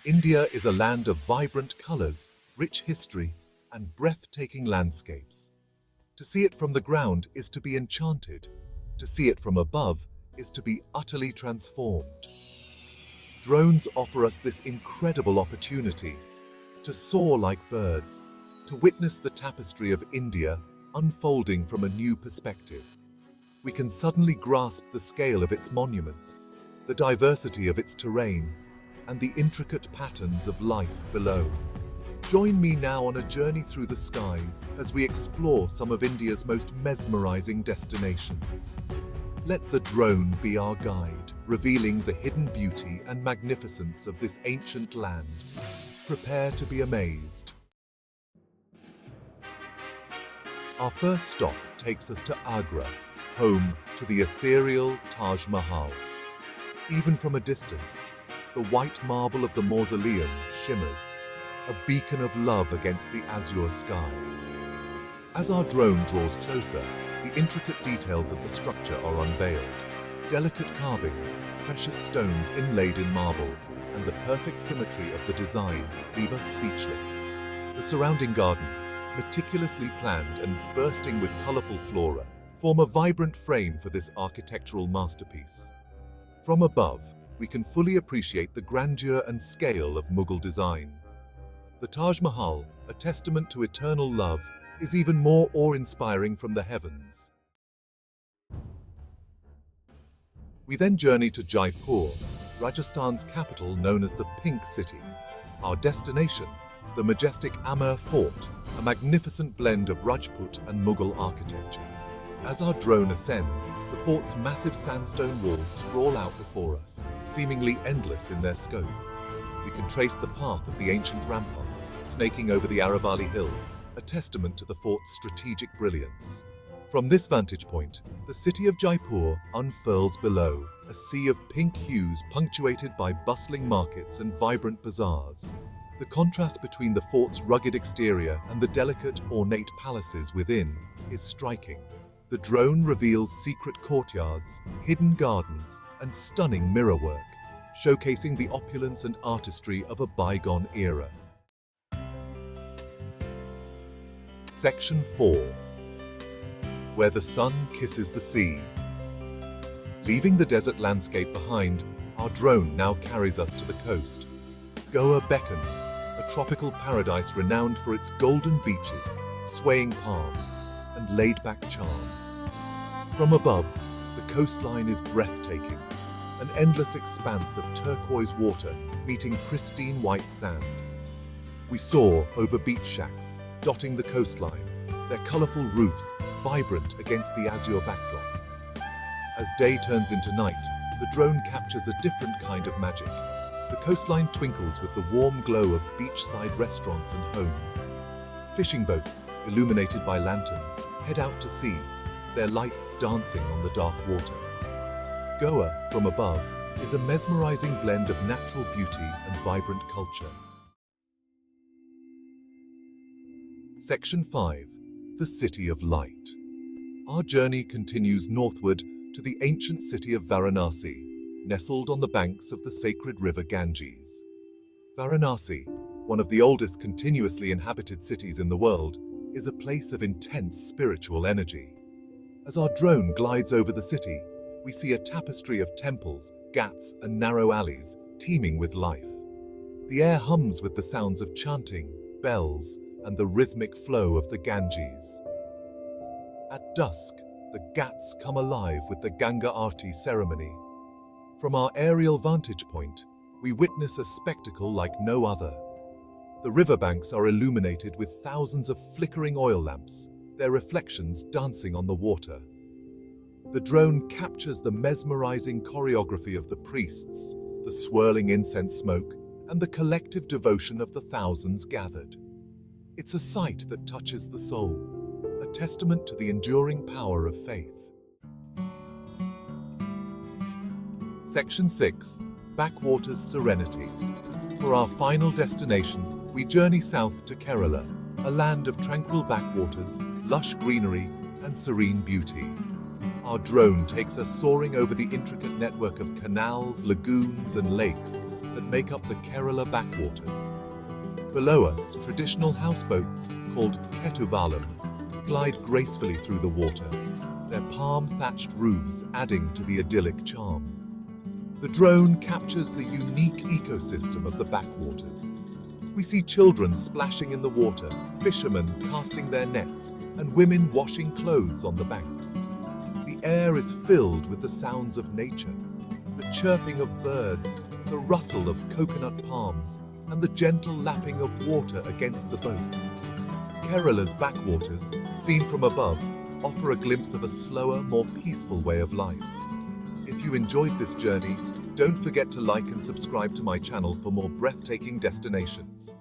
India is a land of vibrant colors, rich history, and breathtaking landscapes. To see it from the ground is to be enchanted. To see it from above is to be utterly transformed. Drones offer us this incredible opportunity to soar like birds, to witness the tapestry of India unfolding from a new perspective. We can suddenly grasp the scale of its monuments, the diversity of its terrain, and the intricate patterns of life below. Join me now on a journey through the skies as we explore some of India's most mesmerizing destinations. Let the drone be our guide, revealing the hidden beauty and magnificence of this ancient land. Prepare to be amazed. Our first stop takes us to Agra, home to the ethereal Taj Mahal. Even from a distance, the white marble of the mausoleum shimmers, a beacon of love against the azure sky. As our drone draws closer, the intricate details of the structure are unveiled. Delicate carvings, precious stones inlaid in marble, and the perfect symmetry of the design leave us speechless. The surrounding gardens, meticulously planned and bursting with colorful flora, form a vibrant frame for this architectural masterpiece. From above, we can fully appreciate the grandeur and scale of Mughal design. The Taj Mahal, a testament to eternal love, is even more awe-inspiring from the heavens. We then journey to Jaipur, Rajasthan's capital known as the Pink City. Our destination, the majestic Amer Fort, a magnificent blend of Rajput and Mughal architecture. As our drone ascends, the fort's massive sandstone walls sprawl out before us, seemingly endless in their scope. We can trace the path of the ancient ramparts, snaking over the Aravalli Hills, a testament to the fort's strategic brilliance. From this vantage point, the city of Jaipur unfurls below, a sea of pink hues punctuated by bustling markets and vibrant bazaars. The contrast between the fort's rugged exterior and the delicate, ornate palaces within is striking. The drone reveals secret courtyards, hidden gardens, and stunning mirrorwork, showcasing the opulence and artistry of a bygone era. Section 4. Where the sun kisses the sea. Leaving the desert landscape behind, our drone now carries us to the coast. Goa beckons, a tropical paradise renowned for its golden beaches, swaying palms, and laid-back charm. From above, the coastline is breathtaking, an endless expanse of turquoise water meeting pristine white sand. We soar over beach shacks, dotting the coastline, their colorful roofs vibrant against the azure backdrop. As day turns into night, the drone captures a different kind of magic. The coastline twinkles with the warm glow of beachside restaurants and homes. Fishing boats, illuminated by lanterns, head out to sea, their lights dancing on the dark water. Goa, from above, is a mesmerizing blend of natural beauty and vibrant culture. Section 5. The City of Light. Our journey continues northward to the ancient city of Varanasi, nestled on the banks of the sacred river Ganges. Varanasi, one of the oldest continuously inhabited cities in the world, is a place of intense spiritual energy. As our drone glides over the city, we see a tapestry of temples, ghats, and narrow alleys teeming with life. The air hums with the sounds of chanting, bells, and the rhythmic flow of the Ganges. At dusk, the ghats come alive with the Ganga Aarti ceremony. From our aerial vantage point, we witness a spectacle like no other. The riverbanks are illuminated with thousands of flickering oil lamps, their reflections dancing on the water. The drone captures the mesmerizing choreography of the priests, the swirling incense smoke, and the collective devotion of the thousands gathered. It's a sight that touches the soul, a testament to the enduring power of faith. Section 6. Backwaters Serenity. For our final destination, we journey south to Kerala, a land of tranquil backwaters, lush greenery, and serene beauty. Our drone takes us soaring over the intricate network of canals, lagoons, and lakes that make up the Kerala backwaters. Below us, traditional houseboats, called ketuvalams, glide gracefully through the water, their palm-thatched roofs adding to the idyllic charm. The drone captures the unique ecosystem of the backwaters. We see children splashing in the water, fishermen casting their nets, and women washing clothes on the banks. The air is filled with the sounds of nature, the chirping of birds, the rustle of coconut palms, and the gentle lapping of water against the boats. Kerala's backwaters, seen from above, offer a glimpse of a slower, more peaceful way of life. If you enjoyed this journey, don't forget to like and subscribe to my channel for more breathtaking destinations.